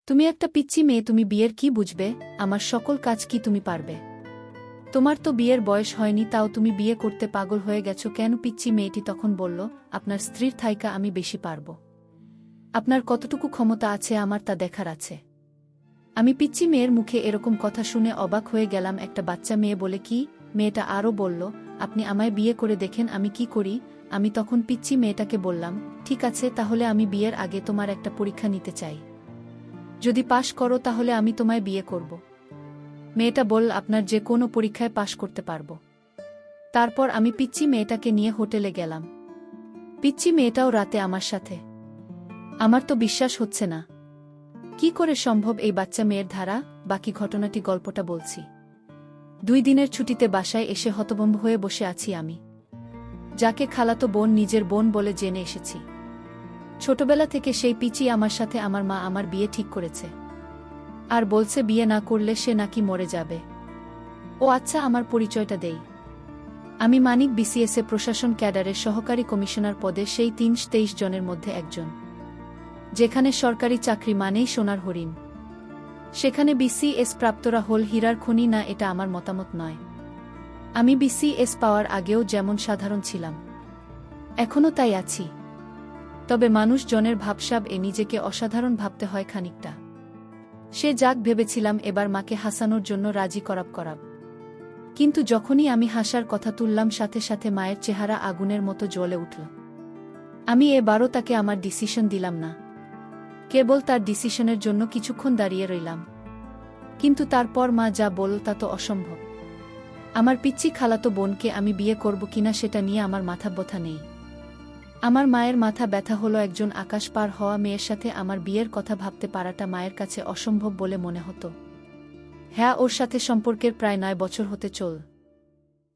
তুমি একটা পিচ্চি মেয়ে, তুমি বিয়ের কি বুঝবে? আমার সকল কাজ কি তুমি পারবে? তোমার তো বিয়ের বয়স হয়নি, তাও তুমি বিয়ে করতে পাগল হয়ে গেছো কেন? পিচ্চি মেয়েটি তখন বলল, আপনার স্ত্রীর থাইকা আমি বেশি পারব। আপনার কতটুকু ক্ষমতা আছে আমার তা দেখার আছে। আমি পিচ্চি মেয়ের মুখে এরকম কথা শুনে অবাক হয়ে গেলাম। একটা বাচ্চা মেয়ে বলে কি? মেয়েটা আরও বলল, আপনি আমায় বিয়ে করে দেখেন আমি কি করি। আমি তখন পিচ্চি মেয়েটাকে বললাম, ঠিক আছে, তাহলে আমি বিয়ের আগে তোমার একটা পরীক্ষা নিতে চাই। যদি পাশ করো তাহলে আমি তোমায় বিয়ে করব। মেয়েটা বলল, আপনার যে কোনো পরীক্ষায় পাশ করতে পারব। তারপর আমি পিচ্চি মেয়েটাকে নিয়ে হোটেলে গেলাম। পিচ্চি মেয়েটাও রাতে আমার সাথে। আমার তো বিশ্বাস হচ্ছে না, কি করে সম্ভব এই বাচ্চা মেয়ের ধারা। বাকি ঘটনাটি গল্পটা বলছি। 2 দিনের ছুটিতে বাসায় এসে হতভম্ব হয়ে বসে আছি আমি, যাকে খালাতো বোন নিজের বোন বলে জেনে এসেছি। ছোটবেলা থেকে সেই পিচি আমার সাথে আমার মা আমার বিয়ে ঠিক করেছে, আর বলছে বিয়ে না করলে সে নাকি মরে যাবে। ও আচ্ছা, আমার পরিচয়টা দেই। আমি মানিক, বিসিএসএ প্রশাসন ক্যাডারের সহকারী কমিশনার পদে সেই 23 জনের মধ্যে একজন। যেখানে সরকারি চাকরি মানেই সোনার হরিণ, সেখানে বিসিএস প্রাপ্তরা হল হীরার খনি না, এটা আমার মতামত নয়। আমি বিসিএস পাওয়ার আগেও যেমন সাধারণ ছিলাম, এখনও তাই আছি। তবে মানুষজনের ভাবসাব এ নিজেকে অসাধারণ ভাবতে হয় খানিকটা। সে যাক ভেবেছিলাম এবার মাকে হাসানোর জন্য রাজি করাব। কিন্তু যখনই আমি হাসার কথা তুললাম, সাথে সাথে মায়ের চেহারা আগুনের মতো জ্বলে উঠল। আমি এবারও তাকে আমার ডিসিশন দিলাম না, কেবল তার ডিসিশনের জন্য কিছুক্ষণ দাঁড়িয়ে রইলাম। কিন্তু তারপর মা যা বলল তা তো অসম্ভব। আমার পিচ্চি খালাতো বোনকে আমি বিয়ে করব কিনা সেটা নিয়ে আমার মাথা ব্যথা নেই। আমার মায়ের মাথা ব্যথা হলো একজন আকাশ পার হওয়া মেয়ের সাথে আমার বিয়ের কথা ভাবতে পারাটা মায়ের কাছে অসম্ভব বলে মনে হতো। হ্যাঁ, ওর সাথে সম্পর্কের প্রায় 9 বছর হতে চল।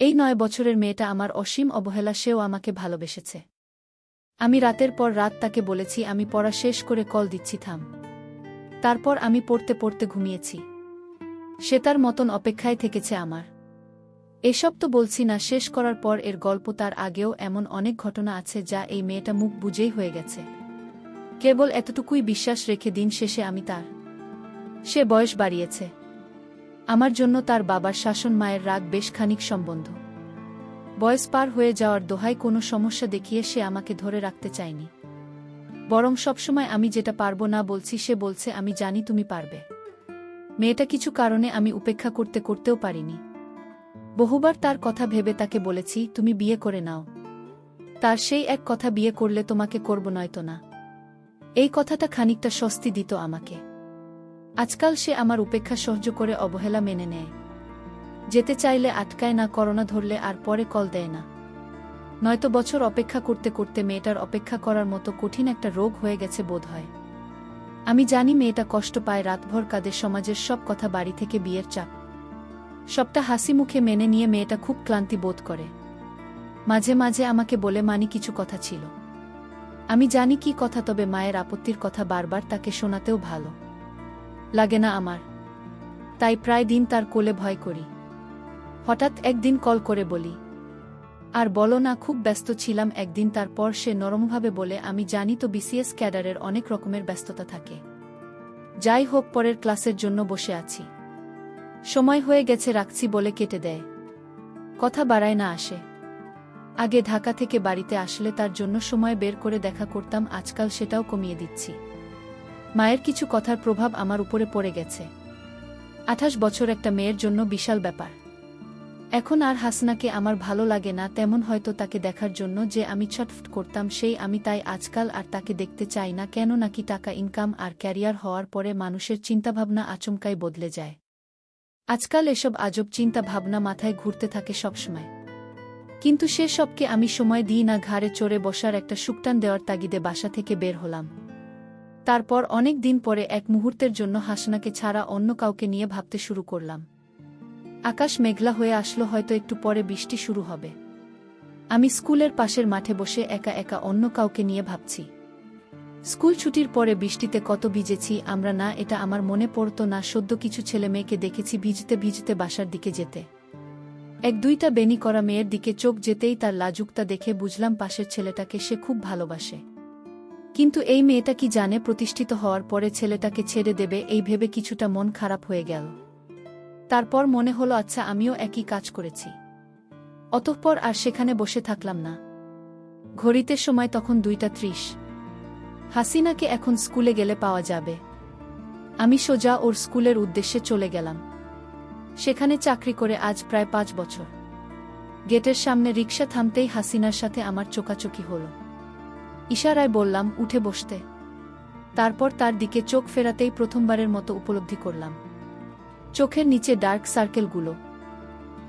এই 9 বছরের মেয়েটা আমার অসীম অবহেলা, সেও আমাকে ভালোবেসেছে। আমি রাতের পর রাত তাকে বলেছি আমি পড়া শেষ করে কল দিচ্ছি, থাম। তারপর আমি পড়তে পড়তে ঘুমিয়েছি। সে তার মতন অপেক্ষায় থেকেছে আমার। এসব তো বলছি না শেষ করার পর এর গল্প, তার আগেও এমন অনেক ঘটনা আছে যা এই মেয়েটা মুখ বুঝেই হয়ে গেছে। কেবল এতটুকুই বিশ্বাস রেখে দিন শেষে আমি তার। সে বয়স বাড়িয়েছে আমার জন্য, তার বাবার শাসন, মায়ের রাগ, বেশ খানিক সম্বন্ধ। বয়স পার হয়ে যাওয়ার দোহায় কোনো সমস্যা দেখিয়ে সে আমাকে ধরে রাখতে চায়নি, বরং সবসময় আমি যেটা পারবো না বলছি সে বলছে আমি জানি তুমি পারবে। মেয়েটা কিছু কারণে আমি উপেক্ষা করতেও পারিনি। বহুবার তার কথা ভেবে তাকে বলেছি তুমি বিয়ে করে নাও। তার সেই এক কথা, বিয়ে করলে তোমাকে করব নয়তো না। এই কথাটা খানিকটা স্বস্তি দিত আমাকে। আজকাল সে আমার উপেক্ষা সহ্য করে অবহেলা মেনে নেয়। যেতে চাইলে আটকায় না, করোনা ধরলে আর পরে কল দেয় না। নয়তো বছর অপেক্ষা করতে করতে মেয়েটার অপেক্ষা করার মতো কঠিন একটা রোগ হয়ে গেছে বোধ হয়। আমি জানি মেয়েটা কষ্ট পায়, রাতভর কাঁদে, সমাজের সব কথা, বাড়ি থেকে বিয়ের চাপ, সবটা হাসি মুখে মেনে নিয়ে মেয়েটা খুব ক্লান্তি বোধ করে। মাঝে মাঝে আমাকে বলে, মানি কিছু কথা ছিল। আমি জানি কি কথা, তবে মায়ের আপত্তির কথা বারবার তাকে শোনাতেও ভালো লাগে না আমার। তাই প্রায় দিন তার কোলে ভয় করি। হঠাৎ একদিন কল করে বলি, আর বলো না, খুব ব্যস্ত ছিলাম একদিন। তারপর সে নরমভাবে বলে, আমি জানি তো বিসিএস ক্যাডারের অনেক রকমের ব্যস্ততা থাকে। যাই হোক, পরের ক্লাসের জন্য বসে আছি, সময় হয়ে গেছে, রাখছি বলে কেটে দেয়। কথা বাড়ায় না আসে। আগে ঢাকা থেকে বাড়িতে আসলে তার জন্য সময় বের করে দেখা করতাম, আজকাল সেটাও কমিয়ে দিচ্ছি। মায়ের কিছু কথার প্রভাব আমার উপরে পড়ে গেছে। 28 বছর একটা মেয়ের জন্য বিশাল ব্যাপার। এখন আর হাসনাকে আমার ভালো লাগে না তেমন, হয়তো তাকে দেখার জন্য যে আমি ছটফট করতাম সেই আমি, তাই আজকাল আর তাকে দেখতে চাই না। কেন নাকি টাকা ইনকাম আর ক্যারিয়ার হওয়ার পরে মানুষের চিন্তাভাবনা আচমকাই বদলে যায়। আজকাল এসব আজব চিন্তা ভাবনা মাথায় ঘুরতে থাকে সবসময়। কিন্তু সে সবকে আমি সময় দিই না। ঘাড়ে চড়ে বসার একটা সুকটান দেওয়ার তাগিদে বাসা থেকে বের হলাম। তারপর অনেক দিন পরে এক মুহূর্তের জন্য হাসনাকে ছাড়া অন্য কাউকে নিয়ে ভাবতে শুরু করলাম। আকাশ মেঘলা হয়ে আসলো, হয়তো একটু পরে বৃষ্টি শুরু হবে। আমি স্কুলের পাশের মাঠে বসে একা একা অন্য কাউকে নিয়ে ভাবছি। স্কুল ছুটির পরে বৃষ্টিতে কত ভিজেছি আমরা না, এটা আমার মনে পড়তো না। সদ্য কিছু ছেলে মেয়েকে দেখেছি ভিজতে ভিজতে বাসার দিকে যেতে। 1-2টা বেনি করা মেয়ের দিকে চোখ যেতেই তার লাজুকতা দেখে বুঝলাম পাশের ছেলেটাকে সে খুব ভালোবাসে। কিন্তু এই মেয়েটা কি জানে প্রতিষ্ঠিত হওয়ার পরে ছেলেটাকে ছেড়ে দেবে, এই ভেবে কিছুটা মন খারাপ হয়ে গেল। তারপর মনে হলো আচ্ছা আমিও একই কাজ করেছি। অতঃপর আর সেখানে বসে থাকলাম না। ঘড়িতে সময় তখন 2:30। হাসিনাকে এখন স্কুলে গেলে পাওয়া যাবে। আমি সোজা ওর স্কুলের উদ্দেশ্যে চলে গেলাম। সেখানে চাকরি করে আজ প্রায় 5 বছর। গেটের সামনে রিকশা থামতেই হাসিনার সাথে আমার চোকাচোকি হলো। ইশারায় বললাম উঠে বসতে। তারপর তার দিকে চোখ ফেরাতেই প্রথমবারের মতো উপলব্ধি করলাম চোখের নিচে ডার্ক সার্কেলগুলো।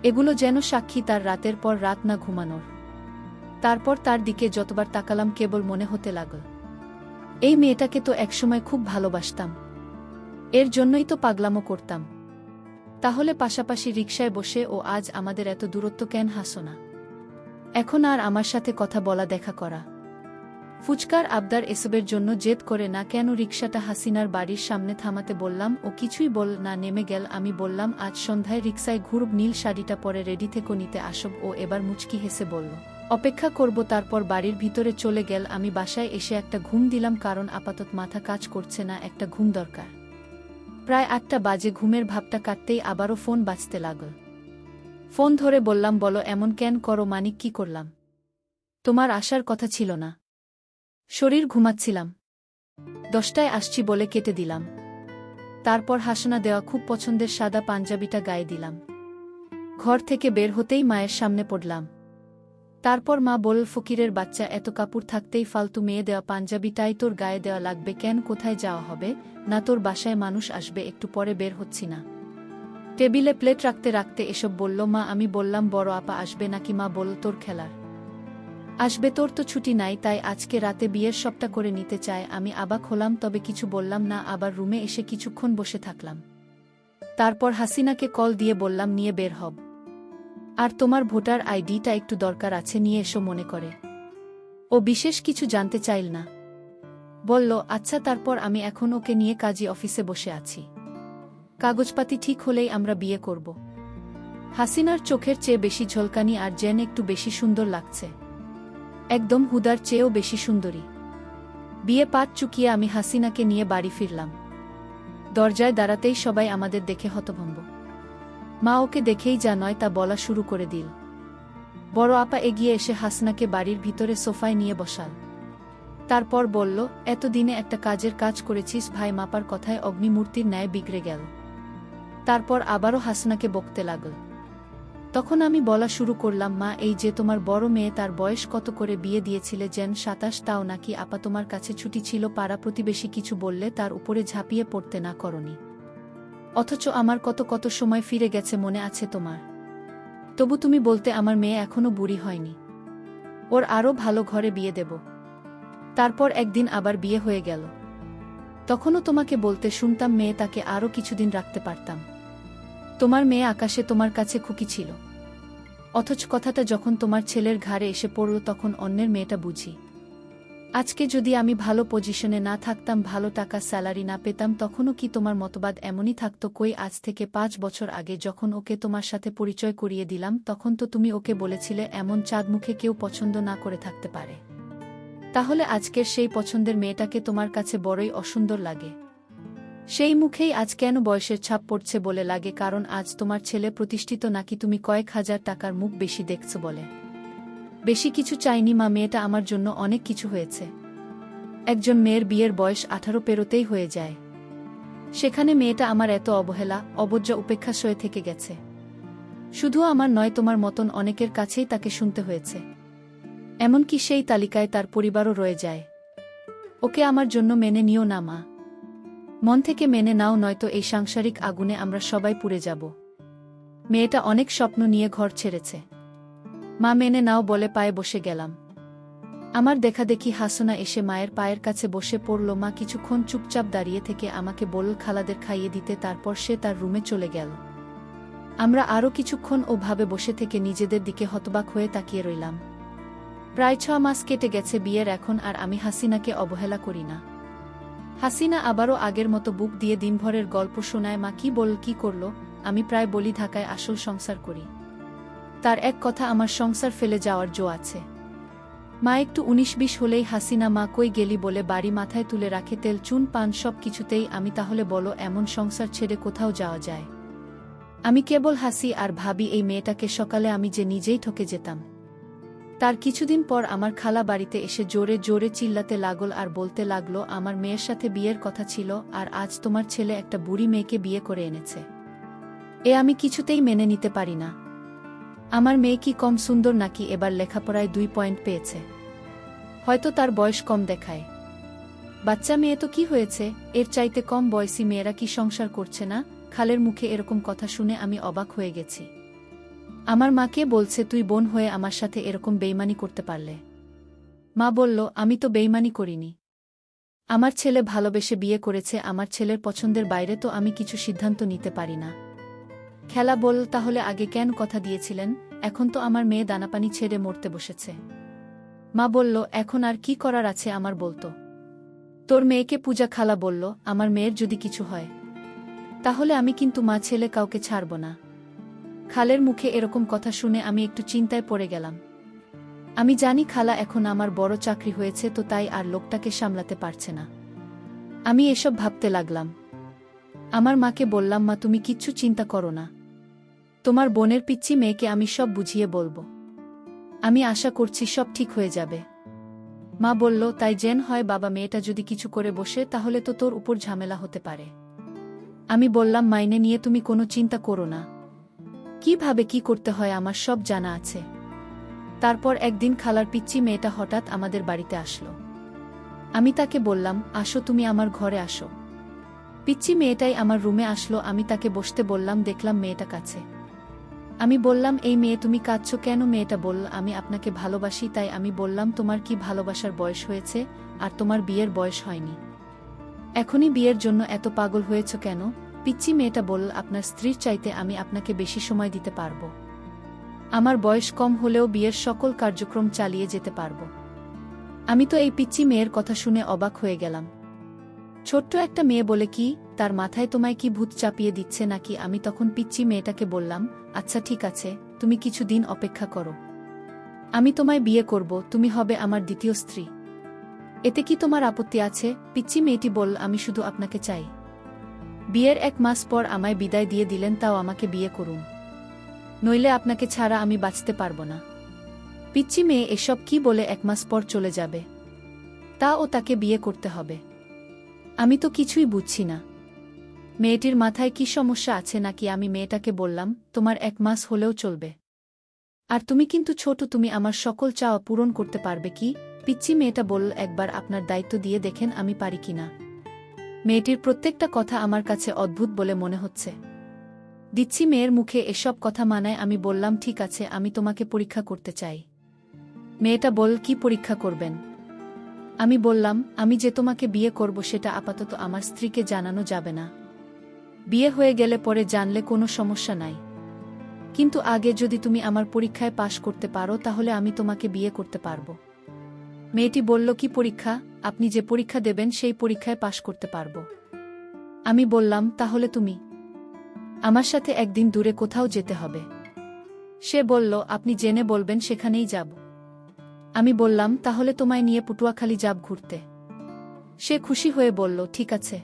এগুলো যেন সাক্ষী তার রাতের পর রাত না ঘুমানোর। তারপর তার দিকে যতবার তাকালাম কেবল মনে হতে লাগল এই মেয়েটাকে তো একসময় খুব ভালোবাসতাম, এর জন্যই তো পাগলামো করতাম। তাহলে পাশাপাশি রিকশায় বসে ও আজ আমাদের এত দূরত্ব কেন হাসো না? এখন আর আমার সাথে কথা বলা দেখা করা, ফুচকার আবদার এসবের জন্য জেদ করে না কেন রিকশাটা হাসিনার বাড়ির সামনে থামাতে বললাম, ও কিছুই বল না, নেমে গেল। আমি বললাম আজ সন্ধ্যায় রিকশায় ঘুরব, নীল শাড়িটা পরে রেডি থেকে নিতে আসব। ও এবার মুচকি হেসে বলল অপেক্ষা করব। তারপর বাড়ির ভিতরে চলে গেল। আমি বাসায় এসে একটা ঘুম দিলাম, কারণ আপাতত মাথা কাজ করছে না, একটা ঘুম দরকার। প্রায় 8টা বাজে। ঘুমের ভাবটা কাটতেই আবারও ফোন বাজতে লাগল। ফোন ধরে বললাম বলো এমন কেন করো মানিক? কি করলাম? তোমার আসার কথা ছিল না। শরীর ঘুমাচ্ছিলাম। 10টায় আসছি বলে কেটে দিলাম। তারপর হাসনা দেওয়া খুব পছন্দের সাদা পাঞ্জাবিটা গায়ে দিলাম। ঘর থেকে বের হতেই মায়ের সামনে পড়লাম। তারপর মা বলল ফকিরের বাচ্চা, এত কাপড় থাকতেই ফালতু মেয়ে দেওয়া পাঞ্জাবিটাই তোর গায়ে দেওয়া লাগবে কেন? কোথায় যাওয়া হবে? না তোর বাসায় মানুষ আসবে, একটু পরে বের হচ্ছি না। টেবিলে প্লেট রাখতে রাখতে এসব বলল মা। আমি বললাম বড় আপা আসবে নাকি? মা বলল তোর খেলার আসবে, তোর তো ছুটি নাই, তাই আজকে রাতে বিয়ের সবটা করে নিতে চায়। আমি অবাক হলাম, তবে কিছু বললাম না। আবার রুমে এসে কিছুক্ষণ বসে থাকলাম। তারপর হাসিনাকে কল দিয়ে বললাম নিয়ে বের হব, আর তোমার ভোটার আইডিটা একটু দরকার আছে, নিয়ে এসো মনে করে। ও বিশেষ কিছু জানতে চাইল না, বলল আচ্ছা। তারপর আমি এখন ওকে নিয়ে কাজী অফিসে বসে আছি। কাগজপাতি ঠিক হলেই আমরা বিয়ে করব। হাসিনার চোখের চেয়ে বেশি ঝলকানি আর যেন একটু বেশি সুন্দর লাগছে, একদম হুদার চেয়েও বেশি সুন্দরী। বিয়ে পাত চুকিয়ে আমি হাসিনাকে নিয়ে বাড়ি ফিরলাম। দরজায় দাঁড়াতেই সবাই আমাদের দেখে হতভম্ব। মা ওকে দেখেই যা নয় তা বলা শুরু করে দিল। বড় আপা এগিয়ে এসে হাসনাকে বাড়ির ভিতরে সোফায় নিয়ে বসাল। তারপর বলল এতদিনে একটা কাজের কাজ করেছিস ভাই। মাপার কথায় অগ্নিমূর্তির ন্যায় বিগড়ে গেল। তারপর আবারও হাসনাকে বকতে লাগল। তখন আমি বলা শুরু করলাম মা, এই যে তোমার বড় মেয়ে, তার বয়স কত করে বিয়ে দিয়েছিলে? যেন 27, তাও নাকি আপা তোমার কাছে ছুটি ছিল? পাড়া প্রতিবেশী কিছু বললে তার উপরে ঝাঁপিয়ে পড়তে না করনি? অথচ আমার কত কত সময় ফিরে গেছে, মনে আছে তোমার? তবু তুমি বলতে আমার মেয়ে এখনো বুড়ি হয়নি, ওর আরও ভালো ঘরে বিয়ে দেব। তারপর একদিন আবার বিয়ে হয়ে গেল। তখনও তোমাকে বলতে শুনতাম মেয়ে তাকে আরও কিছুদিন রাখতে পারতাম। তোমার মেয়ে আকাশে তোমার কাছে খুকি ছিল। অথচ কথাটা যখন তোমার ছেলের ঘাড়ে এসে পড়ল তখন অন্যের মেয়েটা বুঝি। আজকে যদি আমি ভালো পজিশনে না থাকতাম, ভালো টাকা স্যালারি না পেতাম, তখনও কি তোমার মতবাদ এমনই থাকতো? কই, আজ থেকে 5 বছর আগে যখন ওকে তোমার সাথে পরিচয় করিয়ে দিলাম, তখন তো তুমি ওকে বলেছিলে এমন চাঁদ মুখে কেউ পছন্দ না করে থাকতে পারে। তাহলে আজকের সেই পছন্দের মেয়েটাকে তোমার কাছে বড়ই অসুন্দর লাগে। সেই মুখেই আজ কেন বয়সের ছাপ পড়ছে বলে লাগে? কারণ আজ তোমার ছেলে প্রতিষ্ঠিত, নাকি তুমি কয়েক হাজার টাকার মুখ বেশি দেখছো বলে? বেশি কিছু চাইনি মা, মেয়েটা আমার জন্য অনেক কিছু হয়েছে। একজন মেয়ের বিয়ের বয়স 18 পেরোতেই হয়ে যায়, সেখানে মেয়েটা আমার এত অবহেলা, অবজ্ঞা, উপেক্ষা সয়ে থেকে গেছে। শুধু আমার নয়, তোমার মতন অনেকের কাছেই তাকে শুনতে হয়েছে। এমনকি সেই তালিকায় তার পরিবারও রয়ে যায়। ওকে আমার জন্য মেনে নিও না মা, মন থেকে মেনে নাও, নয়তো এই সাংসারিক আগুনে আমরা সবাই পুড়ে যাব। মেয়েটা অনেক স্বপ্ন নিয়ে ঘর ছেড়েছে। মা মেনে নাও বলে পায়ে বসে গেলাম। আমার দেখা দেখি হাসনা এসে মায়ের পায়ের কাছে বসে পড়ল। মা কিছুক্ষণ চুপচাপ দাঁড়িয়ে থেকে আমাকে বলল খালাদের খাইয়ে দিতে, তারপর সে তার রুমে চলে গেল। আমরা আরও কিছুক্ষণ ওভাবে বসে থেকে নিজেদের দিকে হতবাক হয়ে তাকিয়ে রইলাম। প্রায় 6 মাস কেটে গেছে বিয়ের এখন, আর আমি হাসিনাকে অবহেলা করি না। হাসিনা আবারও আগের মতো বুক দিয়ে দিনভরের গল্প শোনায়। মা কি বল, কি করল? আমি প্রায় বলি ঢাকায় আসল সংসার করি। তার এক কথা, আমার সংসার ফেলে যাওয়ার জো আছে। মা একটু ১৯-২০ হলেই হাসিনা মা কই গেলি বলে বাড়ি মাথায় তুলে রাখে, তেল চুন পান সব কিছুতেই আমি। তাহলে বলো এমন সংসার ছেড়ে কোথাও যাওয়া যায়? আমি কেবল হাসি আর ভাবি এই মেয়েটাকে সকালে আমি যে নিজেই ঠকে যেতাম। তার কিছুদিন পর আমার খালা বাড়িতে এসে জোরে জোরে চিল্লাতে লাগল আর বলতে লাগলো আমার মেয়ের সাথে বিয়ের কথা ছিল আর আজ তোমার ছেলে একটা বুড়ি মেয়েকে বিয়ে করে এনেছে। এ আমি কিছুতেই মেনে নিতে পারি না। আমার মেয়ে কি কম সুন্দর নাকি এবার লেখাপড়ায় 2 পয়েন্ট পেয়েছে? হয়তো তার বয়স কম দেখায়। বাচ্চা মেয়ে তো কি হয়েছে, এর চাইতে কম বয়সী মেয়েরা কি সংসার করছে না? খালের মুখে এরকম কথা শুনে আমি অবাক হয়ে গেছি। আমার মাকে বলছে তুই বোন হয়ে আমার সাথে এরকম বেইমানি করতে পারলে? মা বলল আমি তো বেইমানি করিনি। আমার ছেলে ভালোবেসে বিয়ে করেছে, আমার ছেলের পছন্দের বাইরে তো আমি কিছু সিদ্ধান্ত নিতে পারি না। খেলা বল তাহলে আগে কেন কথা দিয়েছিলেন? এখন তো আমার মেয়ে দানাপানি ছেড়ে মরতে বসেছে। মা বলল এখন আর কি করার আছে আমার বলতো। তোর মেয়েকে পূজা খালা বলল আমার মেয়ের যদি কিছু হয় তাহলে আমি কিন্তু মা ছেলে কাউকে ছাড়ব না। খালের মুখে এরকম কথা শুনে আমি একটু চিন্তায় পড়ে গেলাম। আমি জানি খালা এখন আমার বড় চাকরি হয়েছে তো তাই আর লোকটাকে সামলাতে পারছে না। আমি এসব ভাবতে লাগলাম। আমার মাকে বললাম মা তুমি কিচ্ছু চিন্তা করো না, তোমার বোনের পিচ্চি মেয়েকে আমি সব বুঝিয়ে বলবো। আমি আশা করছি সব ঠিক হয়ে যাবে। মা বলল তাই যেন হয় বাবা, মেয়েটা যদি কিছু করে বসে তাহলে তো তোর উপর ঝামেলা হতে পারে। আমি বললাম মাইনে নিয়ে তুমি কোনো চিন্তা করো না, কিভাবে কি করতে হয় আমার সব জানা আছে। তারপর একদিন খালার পিচ্চি মেয়েটা হঠাৎ আমাদের বাড়িতে আসলো। আমি তাকে বললাম আসো তুমি আমার ঘরে আসো। পিচ্চি মেয়েটাই আমার রুমে আসলো। আমি তাকে বসতে বললাম, দেখলাম মেয়েটা কাছে। আমি বললাম এই মেয়ে তুমি কাঁদছো কেন? মেয়েটা বলল আমি আপনাকে ভালোবাসি। তাই আমি বললাম তোমার কি ভালোবাসার বয়স হয়েছে আর তোমার বিয়ের বয়স হয়নি, এখনই বিয়ের জন্য এত পাগল হয়েছ কেন? পিচ্চি মেয়েটা বলল আপনার স্ত্রীর চাইতে আমি আপনাকে বেশি সময় দিতে পারবো, আমার বয়স কম হলেও বিয়ের সকল কার্যক্রম চালিয়ে যেতে পারবো। আমি তো এই পিচ্চি মেয়ের কথা শুনে অবাক হয়ে গেলাম। ছোট্ট একটা মেয়ে বলে কি, তার মাথায় তোমায় কি ভূত চাপিয়ে দিচ্ছে নাকি? আমি তখন পিচ্চি মেয়েটাকে বললাম আচ্ছা ঠিক আছে, তুমি কিছু দিন অপেক্ষা করো, আমি তোমায় বিয়ে করব, তুমি হবে আমার দ্বিতীয় স্ত্রী। এতে কি তোমার আপত্তি আছে? পিচ্চি মেয়েটি বলল আমি শুধু আপনাকে চাই। বিয়ের 1 মাস পর আমায় বিদায় দিয়ে দিলেন, তাও আমাকে বিয়ে করুন, নইলে আপনাকে ছাড়া আমি বাঁচতে পারবো না। পিচ্চি মেয়ে এসব কি বলে 1 মাস পর চলে যাবে, তাও তাকে বিয়ে করতে হবে? আমি তো কিছুই বুঝছি না, মেয়েটির মাথায় কি সমস্যা আছে নাকি? আমি মেয়েটাকে বললাম তোমার 1 মাস হলেও চলবে, আর তুমি কিন্তু ছোট, তুমি আমার সকল চাওয়া পূরণ করতে পারবে কি? পিচ্চি মেয়েটা বলল একবার আপনার দায়িত্ব দিয়ে দেখেন আমি পারি কিনা। মেয়েটির প্রত্যেকটা কথা আমার কাছে অদ্ভুত বলে মনে হচ্ছে। দিচ্ছি মেয়ের মুখে এসব কথা মানায়। আমি বললাম ঠিক আছে, আমি তোমাকে পরীক্ষা করতে চাই। মেয়েটা বল কি পরীক্ষা করবেন? আমি বললাম আমি যে তোমাকে বিয়ে করব সেটা আপাতত আমার স্ত্রীকে জানানো যাবে না, বিয়ে হয়ে গেলে পরে জানলে কোনো সমস্যা নাই, কিন্তু আগে যদি তুমি আমার পরীক্ষায় পাশ করতে পারো তাহলে আমি তোমাকে বিয়ে করতে পারবো। মেয়েটি বলল কি পরীক্ষা? আপনি যে পরীক্ষা দেবেন সেই পরীক্ষায় পাশ করতে পারবো। আমি বললাম তাহলে তুমি আমার সাথে একদিন দূরে কোথাও যেতে হবে। সে বলল আপনি জেনে বলবেন সেখানেই যাব। আমি বললাম তাহলে তোমায় নিয়ে পটুয়াখালী যাব ঘুরতে। সে খুশি হয়ে বলল ঠিক আছে।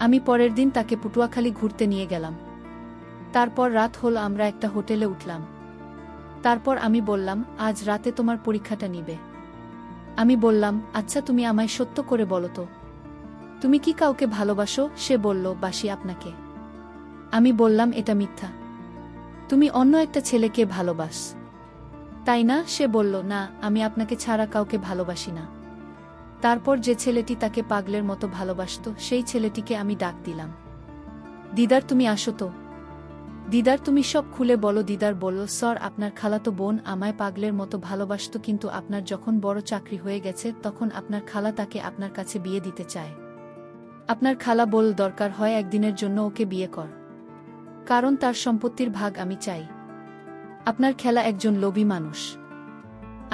আমি পরের দিন তাকে পটুয়াখালী ঘুরতে নিয়ে গেলাম। তারপর রাত হল, আমরা একটা হোটেলে উঠলাম। তারপর আমি বললাম আজ রাতে তোমার পরীক্ষাটা নিবে। আমি বললাম আচ্ছা তুমি আমায় সত্য করে বলো তো, তুমি কি কাউকে ভালোবাসো? সে বলল বাসি আপনাকে। আমি বললাম এটা মিথ্যা, তুমি অন্য একটা ছেলেকে ভালোবাস, তাই না? সে বলল না, আমি আপনাকে ছাড়া কাউকে ভালোবাসি না। তারপর যে ছেলেটি তাকে পাগলের মতো ভালোবাসত সেই ছেলেটিকে আমি ডাক দিলাম, দিদার তুমি আসো তো, দিদার তুমি সব খুলে বলো। দিদার বলল স্যার আপনার খালাতো বোন আমায় পাগলের মতো ভালোবাসত, কিন্তু আপনার যখন বড় চাকরি হয়ে গেছে তখন আপনার খালা তাকে আপনার কাছে বিয়ে দিতে চায়। আপনার খালা বল দরকার হয় একদিনের জন্য ওকে বিয়ে কর, কারণ তার সম্পত্তির ভাগ আমি চাই। আপনার খেলা একজন লোভী মানুষ।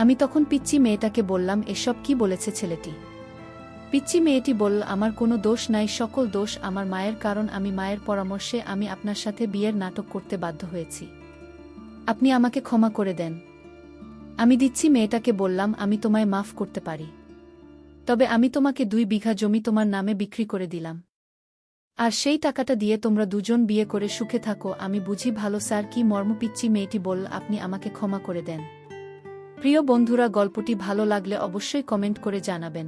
আমি তখন পিচ্চি মেয়েটাকে বললাম এসব কি বলেছে ছেলেটি? পিচ্চি মেয়েটি বলল আমার কোনো দোষ নাই, সকল দোষ আমার মায়ের, কারণ আমি মায়ের পরামর্শে আমি আপনার সাথে বিয়ের নাটক করতে বাধ্য হয়েছি, আপনি আমাকে ক্ষমা করে দেন। আমি দিচ্ছি মেয়েটাকে বললাম আমি তোমায় মাফ করতে পারি। তবে আমি তোমাকে 2 বিঘা জমি তোমার নামে বিক্রি করে দিলাম। আর সেই টাকাটা দিয়ে তোমরা দুজন বিয়ে করে সুখে থাকো। আমি বুঝি ভালো স্যার। কি মর্মপিচ্চি মেয়েটি বলল, আপনি আমাকে ক্ষমা করে দেন। প্রিয় বন্ধুরা, গল্পটি ভালো লাগলে অবশ্যই কমেন্ট করে জানাবেন।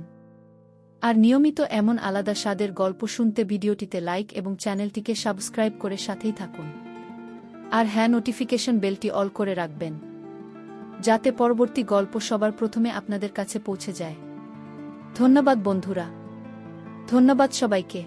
আর নিয়মিত এমন আলাদা স্বাদের গল্প শুনতে ভিডিওটিতে লাইক এবং চ্যানেলটিকে সাবস্ক্রাইব করে সাথেই থাকুন। আর হ্যাঁ, নোটিফিকেশন বেলটি অল করে রাখবেন, যাতে পরবর্তী গল্প সবার প্রথমে আপনাদের কাছে পৌঁছে যায়। ধন্যবাদ বন্ধুরা, ধন্যবাদ সবাইকে।